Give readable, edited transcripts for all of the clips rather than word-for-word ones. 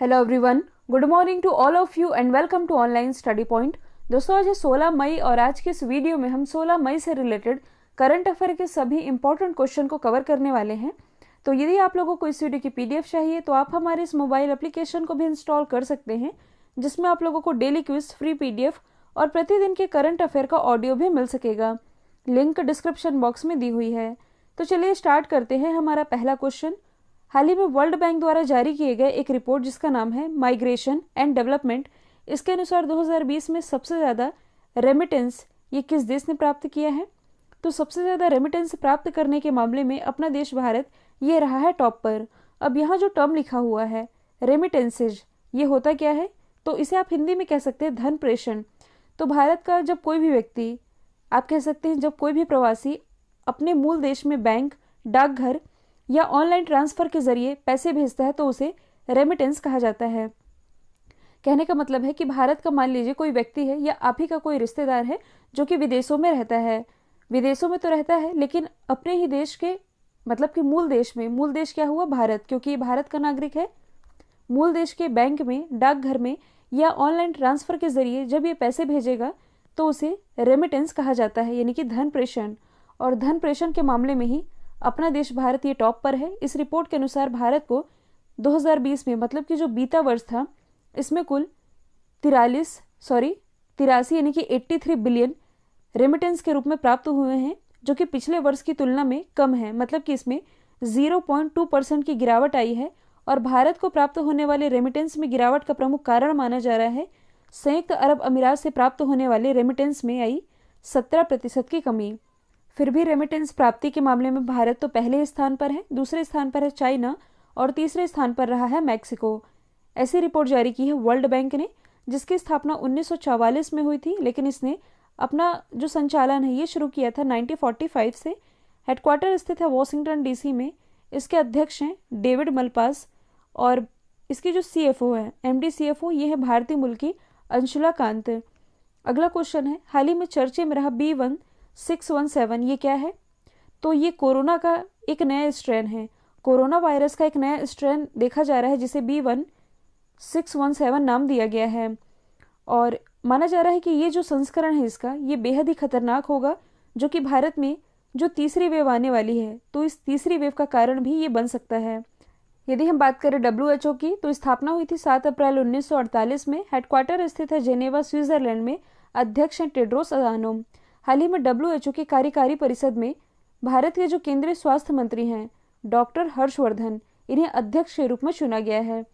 Hello everyone, good morning to all of you and welcome to online study point. दोस्तों, आज है 16 मई और आज के इस वीडियो में हम 16 मई से रिलेटेड करंट अफेयर के सभी इंपॉर्टेंट क्वेश्चन को कवर करने वाले हैं। तो यदि आप लोगों को इस वीडियो की पीडीएफ चाहिए तो आप हमारे इस मोबाइल एप्लीकेशन को भी इंस्टॉल कर सकते हैं, जिसमें आप लोगों को डेली क्विज, फ्री पीडीएफ और प्रतिदिन के करंट अफेयर का ऑडियो भी मिल सकेगा। लिंक डिस्क्रिप्शन बॉक्स में दी हुई है। तो चलिए स्टार्ट करते हैं। हमारा पहला क्वेश्चन, हाल ही में वर्ल्ड बैंक द्वारा जारी किए गए एक रिपोर्ट जिसका नाम है माइग्रेशन एंड डेवलपमेंट, इसके अनुसार 2020 में सबसे ज़्यादा रेमिटेंस ये किस देश ने प्राप्त किया है? तो सबसे ज़्यादा रेमिटेंस प्राप्त करने के मामले में अपना देश भारत ये रहा है टॉप पर। अब यहाँ जो टर्म लिखा हुआ है रेमिटेंसेज, ये होता क्या है? तो इसे आप हिंदी में कह सकते हैं धन प्रेषण। तो भारत का जब कोई भी व्यक्ति, आप कह सकते हैं जब कोई भी प्रवासी अपने मूल देश में बैंक, डाकघर या ऑनलाइन ट्रांसफर के जरिए पैसे भेजता है तो उसे रेमिटेंस कहा जाता है। कहने का मतलब है कि भारत का मान लीजिए कोई व्यक्ति है या आप ही का कोई रिश्तेदार है जो कि विदेशों में रहता है। विदेशों में तो रहता है लेकिन अपने ही देश के, मतलब कि मूल देश में, मूल देश क्या हुआ? भारत, क्योंकि ये भारत का नागरिक है। मूल देश के बैंक में, डाकघर में या ऑनलाइन ट्रांसफर के जरिए जब ये पैसे भेजेगा तो उसे रेमिटेंस कहा जाता है, यानी कि धन प्रेषण। और धन प्रेषण के मामले में ही अपना देश भारत ये टॉप पर है। इस रिपोर्ट के अनुसार भारत को 2020 में, मतलब कि जो बीता वर्ष था, इसमें कुल 83 यानी कि 83 बिलियन रेमिटेंस के रूप में प्राप्त हुए हैं, जो कि पिछले वर्ष की तुलना में कम है। मतलब कि इसमें 0.2% की गिरावट आई है। और भारत को प्राप्त होने वाले रेमिटेंस में गिरावट का प्रमुख कारण माना जा रहा है संयुक्त अरब अमीरात से प्राप्त होने वाले रेमिटेंस में आई 17% की कमी। फिर भी रेमिटेंस प्राप्ति के मामले में भारत तो पहले स्थान पर है, दूसरे स्थान पर है चाइना और तीसरे स्थान पर रहा है मैक्सिको। ऐसी रिपोर्ट जारी की है वर्ल्ड बैंक ने, जिसकी स्थापना 1944 में हुई थी, लेकिन इसने अपना जो संचालन है ये शुरू किया था 1945 से। हेडक्वार्टर स्थित है वॉशिंगटन डीसी में। इसके अध्यक्ष हैं डेविड मलपास और इसकी जो सीएफओ है, एमडी सीएफओ, ये है भारतीय मूल की अंशुला कांत। अगला क्वेश्चन है, हाल ही में चर्चे में रहा B1617 ये क्या है? तो ये कोरोना का एक नया स्ट्रेन है। कोरोना वायरस का एक नया स्ट्रेन देखा जा रहा है जिसे B1617 नाम दिया गया है। और माना जा रहा है कि ये जो संस्करण है इसका, ये बेहद ही खतरनाक होगा, जो कि भारत में जो तीसरी वेव आने वाली है, तो इस तीसरी वेव का कारण भी ये बन सकता है। यदि हम बात करें WHO की, तो स्थापना हुई थी 7 अप्रैल 1948 में। हेडक्वार्टर स्थित है जेनेवा, स्विट्जरलैंड में। अध्यक्ष हैं टेड्रोस अधानोम। हाल ही में WHO की कार्यकारी परिषद में भारत के जो केंद्रीय स्वास्थ्य मंत्री हैं डॉक्टर हर्षवर्धन, इन्हें अध्यक्ष के रूप में चुना गया है।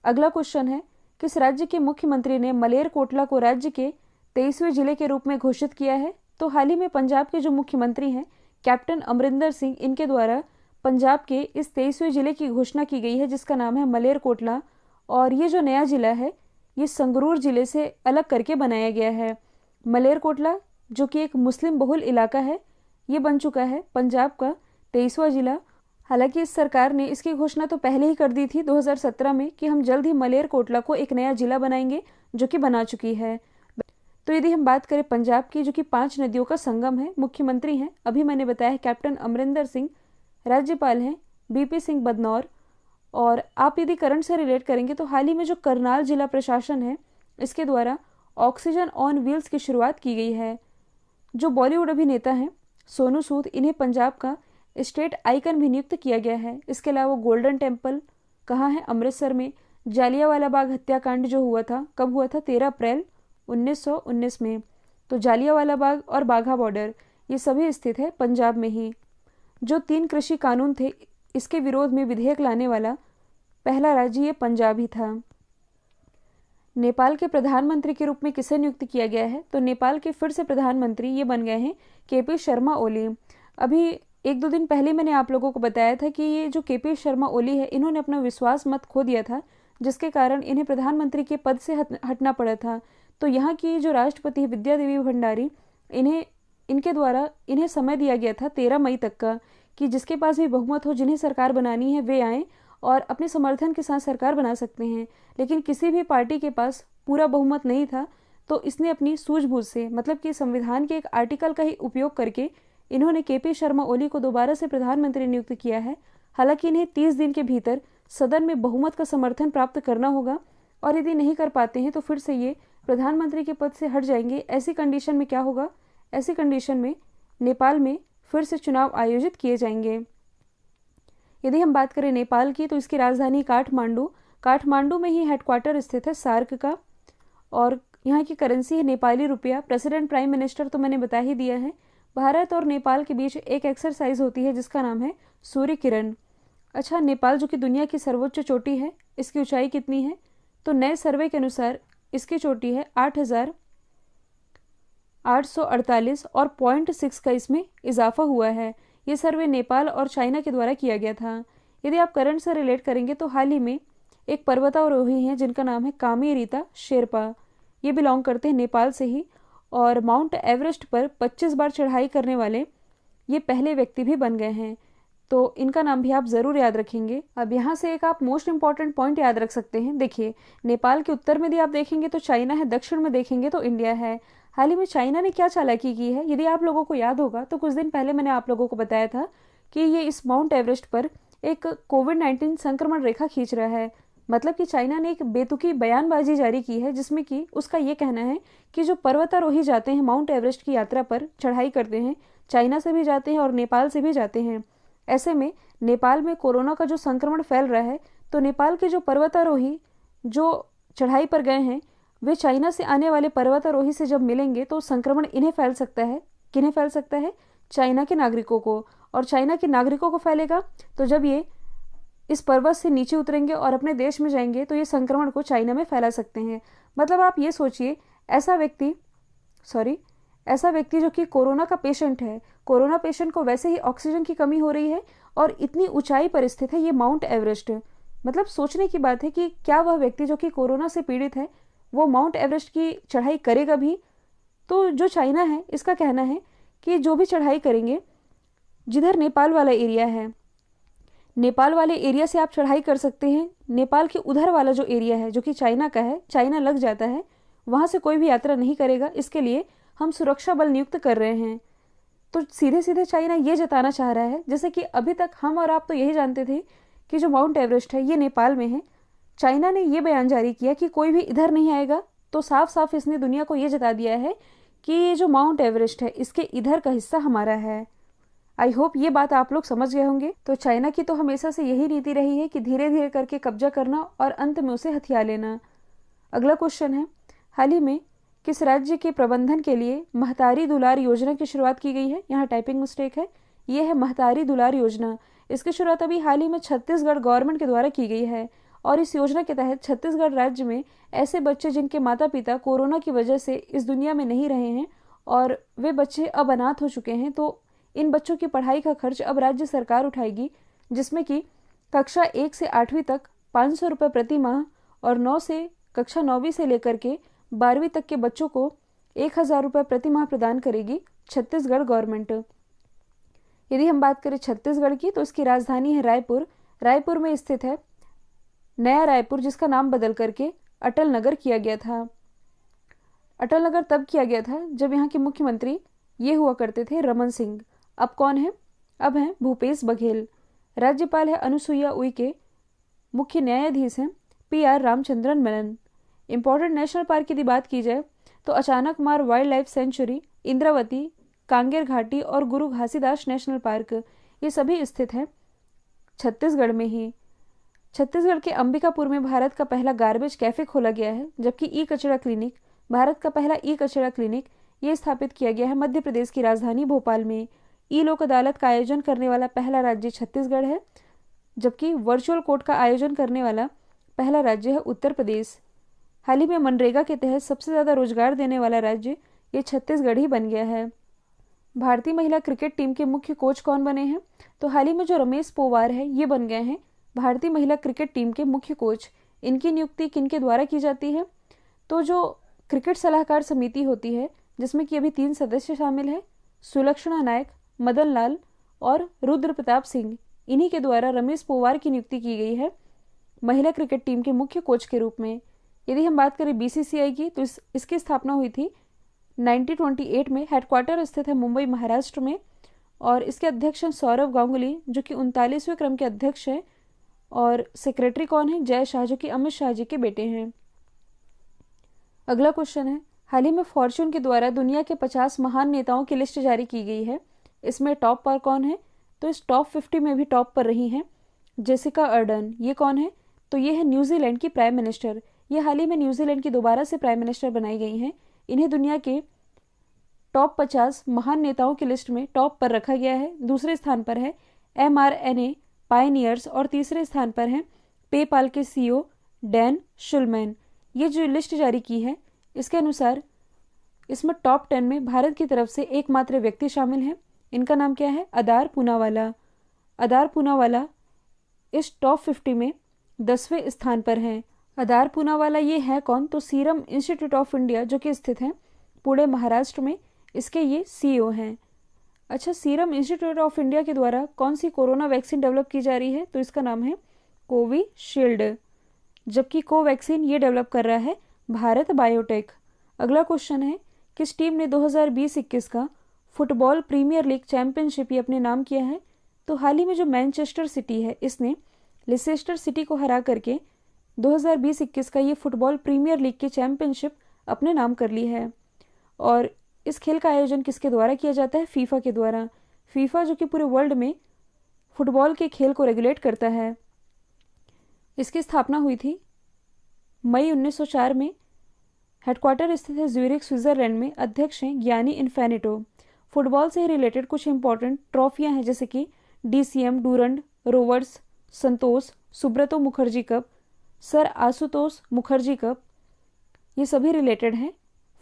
अगला क्वेश्चन है, किस राज्य के मुख्यमंत्री ने मलेरकोटला को राज्य के 23वें जिले के रूप में घोषित किया है? तो हाल ही में पंजाब के जो मुख्यमंत्री हैं कैप्टन अमरिंदर सिंह, इनके द्वारा पंजाब के इस 23वें जिले की घोषणा की गई है, जिसका नाम है मलेरकोटला। और ये जो नया जिला है ये संगरूर जिले से अलग करके बनाया गया है। मलेरकोटला, जो कि एक मुस्लिम बहुल इलाका है, ये बन चुका है पंजाब का 23वां जिला। हालांकि इस सरकार ने इसकी घोषणा तो पहले ही कर दी थी 2017 में कि हम जल्द ही मलेरकोटला को एक नया जिला बनाएंगे, जो कि बना चुकी है। तो यदि हम बात करें पंजाब की, जो कि 5 नदियों का संगम है, मुख्यमंत्री हैं अभी मैंने बताया है कैप्टन अमरिंदर सिंह, राज्यपाल हैं बीपी सिंह बदनौर। और आप यदि करंट से रिलेट करेंगे तो हाल ही में जो करनाल जिला प्रशासन है, इसके द्वारा ऑक्सीजन ऑन व्हील्स की शुरुआत की गई है। जो बॉलीवुड अभिनेता हैं सोनू सूद, इन्हें पंजाब का स्टेट आइकन भी नियुक्त किया गया है। इसके अलावा गोल्डन टेम्पल कहाँ है? अमृतसर में। जालियांवाला बाग हत्याकांड जो हुआ था, कब हुआ था? 13 अप्रैल 1919 में। तो जालियांवाला बाग और बाघा बॉर्डर ये सभी स्थित है पंजाब में ही। जो 3 कृषि कानून थे, इसके विरोध में विधेयक लाने वाला पहला राज्य ये पंजाब ही था। नेपाल के प्रधानमंत्री के रूप में किसे नियुक्त किया गया है? तो नेपाल के फिर से प्रधानमंत्री ये बन गए हैं केपी शर्मा ओली। अभी 1-2 दिन पहले मैंने आप लोगों को बताया था कि ये जो केपी शर्मा ओली है, इन्होंने अपना विश्वास मत खो दिया था, जिसके कारण इन्हें प्रधानमंत्री के पद से हटना पड़ा था। तो यहाँ की जो राष्ट्रपति विद्या देवी भंडारी, इनके द्वारा इन्हें समय दिया गया था 13 मई तक का, कि जिसके पास भी बहुमत हो, जिन्हें सरकार बनानी है, वे आएँ और अपने समर्थन के साथ सरकार बना सकते हैं। लेकिन किसी भी पार्टी के पास पूरा बहुमत नहीं था, तो इसने अपनी सूझबूझ से, मतलब कि संविधान के एक आर्टिकल का ही उपयोग करके इन्होंने केपी शर्मा ओली को दोबारा से प्रधानमंत्री नियुक्त किया है। हालांकि इन्हें 30 दिन के भीतर सदन में बहुमत का समर्थन प्राप्त करना होगा, और यदि नहीं कर पाते हैं तो फिर से ये प्रधानमंत्री के पद से हट जाएंगे। ऐसी कंडीशन में क्या होगा? ऐसी कंडीशन में नेपाल में फिर से चुनाव आयोजित किए जाएंगे। यदि हम बात करें नेपाल की, तो इसकी राजधानी काठमांडू में ही हेडक्वार्टर स्थित है सार्क का, और यहाँ की करेंसी है नेपाली रुपया। प्रेसिडेंट, प्राइम मिनिस्टर तो मैंने बता ही दिया है। भारत और नेपाल के बीच एक एक्सरसाइज होती है जिसका नाम है सूर्य किरण। अच्छा, नेपाल जो कि दुनिया की सर्वोच्च चोटी है, इसकी ऊंचाई कितनी है? तो नए सर्वे के अनुसार इसकी चोटी है 8,848 और 0.6 का इसमें इजाफा हुआ है। ये सर्वे नेपाल और चाइना के द्वारा किया गया था। यदि आप करंट से रिलेट करेंगे तो हाल ही में एक पर्वतारोही हैं जिनका नाम है कामी रीता शेरपा। ये बिलोंग करते हैं नेपाल से ही, और माउंट एवरेस्ट पर 25 बार चढ़ाई करने वाले ये पहले व्यक्ति भी बन गए हैं। तो इनका नाम भी आप ज़रूर याद रखेंगे। अब यहाँ से एक आप मोस्ट इंपॉर्टेंट पॉइंट याद रख सकते हैं। देखिए, नेपाल के उत्तर में यदि आप देखेंगे तो चाइना है, दक्षिण में देखेंगे तो इंडिया है। हाल ही में चाइना ने क्या चालाकी की है, यदि आप लोगों को याद होगा तो कुछ दिन पहले मैंने आप लोगों को बताया था कि ये इस माउंट एवरेस्ट पर एक कोविड-19 संक्रमण रेखा खींच रहा है। मतलब कि चाइना ने एक बेतुकी बयानबाजी जारी की है जिसमें कि उसका ये कहना है कि जो पर्वतारोही जाते हैं माउंट एवरेस्ट की यात्रा पर, चढ़ाई करते हैं, चाइना से भी जाते हैं और नेपाल से भी जाते हैं। ऐसे में नेपाल में कोरोना का जो संक्रमण फैल रहा है, तो नेपाल के जो पर्वतारोही जो चढ़ाई पर गए हैं, वे चाइना से आने वाले पर्वतारोही से जब मिलेंगे तो संक्रमण इन्हें फैल सकता है। किन्हें फैल सकता है? चाइना के नागरिकों को। और चाइना के नागरिकों को फैलेगा तो जब ये इस पर्वत से नीचे उतरेंगे और अपने देश में जाएंगे तो ये संक्रमण को चाइना में फैला सकते हैं। मतलब आप ये सोचिए, ऐसा व्यक्ति जो कि कोरोना का पेशेंट है, कोरोना पेशेंट को वैसे ही ऑक्सीजन की कमी हो रही है और इतनी ऊंचाई पर स्थित है ये माउंट एवरेस्ट। मतलब सोचने की बात है कि क्या वह व्यक्ति जो कि कोरोना से पीड़ित है वो माउंट एवरेस्ट की चढ़ाई करेगा भी? तो जो चाइना है इसका कहना है कि जो भी चढ़ाई करेंगे, जिधर नेपाल वाला एरिया है, नेपाल वाले एरिया से आप चढ़ाई कर सकते हैं। नेपाल के उधर वाला जो एरिया है जो कि चाइना का है, चाइना लग जाता है, वहाँ से कोई भी यात्रा नहीं करेगा। इसके लिए हम सुरक्षा बल नियुक्त कर रहे हैं। तो सीधे सीधे चाइना ये जताना चाह रहा है, जैसे कि अभी तक हम और आप तो यही जानते थे कि जो माउंट एवरेस्ट है ये नेपाल में है। चाइना ने ये बयान जारी किया कि कोई भी इधर नहीं आएगा, तो साफ साफ इसने दुनिया को ये जता दिया है कि ये जो माउंट एवरेस्ट है इसके इधर का हिस्सा हमारा है। आई होप ये बात आप लोग समझ गए होंगे। तो चाइना की तो हमेशा से यही नीति रही है कि धीरे धीरे करके कब्जा करना और अंत में उसे हथिया लेना। अगला क्वेश्चन है, हाल ही में किस राज्य के प्रबंधन के लिए महतारी दुलार योजना की शुरुआत की गई है? यहाँ टाइपिंग मिस्टेक है, ये है महतारी दुलार योजना। इसकी शुरुआत अभी हाल ही में छत्तीसगढ़ गवर्नमेंट के द्वारा की गई है, और इस योजना के तहत छत्तीसगढ़ राज्य में ऐसे बच्चे जिनके माता पिता कोरोना की वजह से इस दुनिया में नहीं रहे हैं और वे बच्चे अब अनाथ हो चुके हैं, तो इन बच्चों की पढ़ाई का खर्च अब राज्य सरकार उठाएगी, जिसमें कि कक्षा 1 से 8वीं तक 500 रुपये प्रति माह और कक्षा 9वीं से लेकर के 12वीं तक के बच्चों को 1000 रुपये प्रति माह प्रदान करेगी छत्तीसगढ़ गवर्नमेंट। यदि हम बात करें छत्तीसगढ़ की, तो इसकी राजधानी है रायपुर। रायपुर में स्थित है नया रायपुर, जिसका नाम बदल करके अटल नगर किया गया था। अटल नगर तब किया गया था जब यहाँ के मुख्यमंत्री ये हुआ करते थे रमन सिंह। अब कौन है? अब हैं भूपेश बघेल। राज्यपाल है अनुसुईया उइके। मुख्य न्यायाधीश हैं PR Ramachandran Menon. Important national park की बात की जाए तो Achanakmar wild life sanctuary, Indravati, Kanger घाटी और गुरु घासीदास नेशनल पार्क, ये सभी स्थित हैं छत्तीसगढ़ में ही। छत्तीसगढ़ के अंबिकापुर में भारत का पहला गार्बेज कैफे खोला गया है, जबकि भारत का पहला ई कचरा क्लिनिक ये स्थापित किया गया है मध्य प्रदेश की राजधानी भोपाल में। ई लोक अदालत का आयोजन करने वाला पहला राज्य छत्तीसगढ़ है, जबकि वर्चुअल कोर्ट का आयोजन करने वाला पहला राज्य है उत्तर प्रदेश। हाल ही में मनरेगा के तहत सबसे ज़्यादा रोजगार देने वाला राज्य ये छत्तीसगढ़ ही बन गया है। भारतीय महिला क्रिकेट टीम के मुख्य कोच कौन बने हैं? तो हाल ही में जो रमेश पोवार है ये बन गए हैं भारतीय महिला क्रिकेट टीम के मुख्य कोच। इनकी नियुक्ति किनके द्वारा की जाती है? तो जो क्रिकेट सलाहकार समिति होती है, जिसमें कि अभी 3 सदस्य शामिल हैं, सुलक्षणा नायक, मदन लाल और रुद्र प्रताप सिंह, इन्हीं के द्वारा रमेश पोवार की नियुक्ति की गई है महिला क्रिकेट टीम के मुख्य कोच के रूप में। यदि हम बात करें BCCI की, तो इसकी स्थापना हुई थी 1928 में। हेडक्वार्टर स्थित है मुंबई महाराष्ट्र में, और इसके अध्यक्ष हैं सौरव गांगुली, जो कि 39वें क्रम के अध्यक्ष हैं और सेक्रेटरी कौन है? जय शाह, जो कि अमित शाह जी के बेटे हैं। अगला क्वेश्चन है, हाल ही में फॉर्च्यून के द्वारा दुनिया के 50 महान नेताओं की लिस्ट जारी की गई है। इसमें टॉप पर कौन है? तो इस टॉप 50 में भी टॉप पर रही हैं जेसिका अर्डन। ये कौन है? तो ये है न्यूजीलैंड की प्राइम मिनिस्टर। ये हाल ही में न्यूजीलैंड की दोबारा से प्राइम मिनिस्टर बनाई गई हैं। इन्हें दुनिया के टॉप 50 महान नेताओं की लिस्ट में टॉप पर रखा गया है। दूसरे स्थान पर है mRNA पायनियर्स और तीसरे स्थान पर है पेपाल के CEO डैन शुल्मैन। ये जो लिस्ट जारी की है इसके अनुसार इसमें टॉप 10 में भारत की तरफ से एकमात्र व्यक्ति शामिल हैं। इनका नाम क्या है? अदार पूनावाला। अदार पूनावाला इस टॉप 50 में 10वें स्थान पर हैं। अदार पूनावाला ये है कौन? तो सीरम इंस्टीट्यूट ऑफ इंडिया, जो कि स्थित है पुणे महाराष्ट्र में, इसके ये CEO हैं। अच्छा, सीरम इंस्टीट्यूट ऑफ इंडिया के द्वारा कौन सी कोरोना वैक्सीन डेवलप की जा रही है? तो इसका नाम है कोविशील्ड, जबकि कोवैक्सीन ये डेवलप कर रहा है भारत बायोटेक। अगला क्वेश्चन है, किस टीम ने 2020-21 का फुटबॉल प्रीमियर लीग चैंपियनशिप ये अपने नाम किया है? तो हाल ही में जो मैनचेस्टर सिटी है इसने लिसेस्टर सिटी को हरा करके 2020-21 का ये फुटबॉल प्रीमियर लीग की चैंपियनशिप अपने नाम कर ली है। और इस खेल का आयोजन किसके द्वारा किया जाता है? फीफा के द्वारा। फीफा जो कि पूरे वर्ल्ड में फुटबॉल के खेल को रेगुलेट करता है। इसकी स्थापना हुई थी मई 1904 में। हेडक्वार्टर स्थित है ज्यूरिख, स्विट्जरलैंड में। अध्यक्ष हैं ज्ञानी इन्फेनिटो। फुटबॉल से रिलेटेड कुछ इंपॉर्टेंट ट्रॉफियां हैं, जैसे कि DCM Durand Rovers Santosh Subroto Mukherjee cup, sir Ashutosh Mukherjee cup, ये सभी रिलेटेड हैं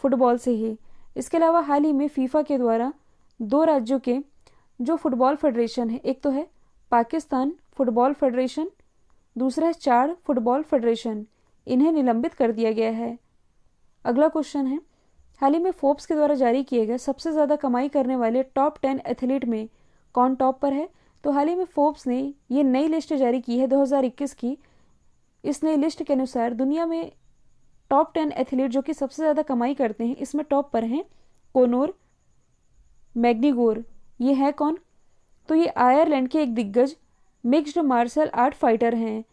फुटबॉल से ही। इसके अलावा हाल ही में फीफा के द्वारा 2 राज्यों के जो फुटबॉल फेडरेशन है, एक तो है पाकिस्तान फुटबॉल फेडरेशन, दूसरा है चाड फुटबॉल फेडरेशन, इन्हें निलंबित कर दिया गया है। अगला क्वेश्चन है, हाल ही में फोर्ब्स के द्वारा जारी किए गए सबसे ज़्यादा कमाई करने वाले टॉप 10 एथलीट में कौन टॉप पर है? तो हाल ही में फोर्ब्स ने ये नई लिस्ट जारी की है 2021 की। इस नई लिस्ट के अनुसार दुनिया में टॉप 10 एथलीट जो कि सबसे ज़्यादा कमाई करते हैं, इसमें टॉप पर हैं कोनोर मैग्नीगोर। ये है कौन? तो ये आयरलैंड के एक दिग्गज मिक्स्ड मार्शल आर्ट फाइटर हैं।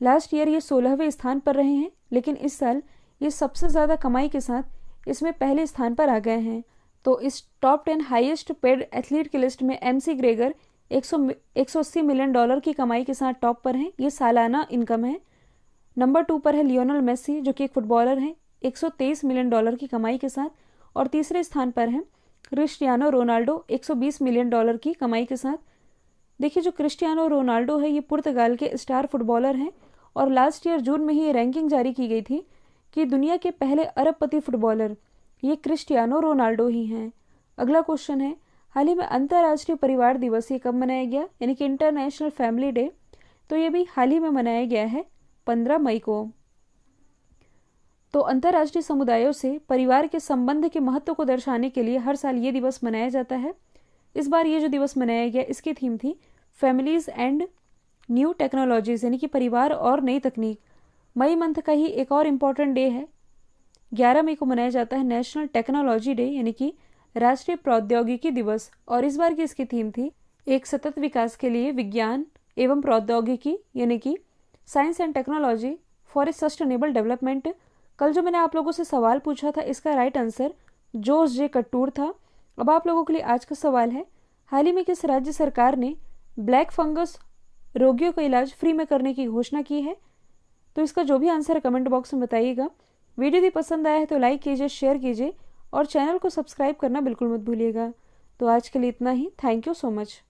लास्ट ईयर ये 16वें स्थान पर रहे हैं, लेकिन इस साल ये सबसे ज़्यादा कमाई के साथ इसमें पहले स्थान पर आ गए हैं। तो इस टॉप 10 हाईएस्ट पेड एथलीट की लिस्ट में MC ग्रेगर 180 मिलियन डॉलर की कमाई के साथ टॉप पर हैं। ये सालाना इनकम है। नंबर 2 पर है लियोनेल मेसी, जो कि एक फुटबॉलर हैं, 123 मिलियन डॉलर की कमाई के साथ। और तीसरे स्थान पर हैं क्रिस्टियानो रोनाल्डो, 120 मिलियन डॉलर की कमाई के साथ। देखिए, जो क्रिस्टियानो रोनाल्डो है ये पुर्तगाल के स्टार फुटबॉलर हैं और लास्ट ईयर जून में ही ये रैंकिंग जारी की गई थी कि दुनिया के पहले अरबपति फुटबॉलर ये क्रिस्टियानो रोनाल्डो ही हैं। अगला क्वेश्चन है, हाल ही में अंतर्राष्ट्रीय परिवार दिवस ये कब मनाया गया? यानी कि इंटरनेशनल फैमिली डे। तो ये भी हाल ही में मनाया गया है 15 मई को। तो अंतर्राष्ट्रीय समुदायों से परिवार के संबंध के महत्व को दर्शाने के लिए हर साल ये दिवस मनाया जाता है। इस बार ये जो दिवस मनाया गया इसकी थीम थी फैमिलीज एंड न्यू टेक्नोलॉजीज, यानी कि परिवार और नई तकनीक। मई मंथ का ही एक और इम्पॉर्टेंट डे है, 11 मई को मनाया जाता है नेशनल टेक्नोलॉजी डे, यानी कि राष्ट्रीय प्रौद्योगिकी दिवस। और इस बार की इसकी थीम थी एक सतत विकास के लिए विज्ञान एवं प्रौद्योगिकी, यानी कि science and technology for a sustainable development. कल जो मैंने आप लोगों से सवाल पूछा था इसका राइट आंसर जोस जे कट्टूर था। अब आप लोगों के लिए आज का सवाल है, हाल ही में किस राज्य सरकार ने ब्लैक फंगस रोगियों का इलाज फ्री में करने की घोषणा की है? तो इसका जो भी आंसर है कमेंट बॉक्स में बताइएगा। वीडियो यदि पसंद आया है तो लाइक कीजिए, शेयर कीजिए और चैनल को सब्सक्राइब करना बिल्कुल मत भूलिएगा। तो आज के लिए इतना ही। Thank you so much.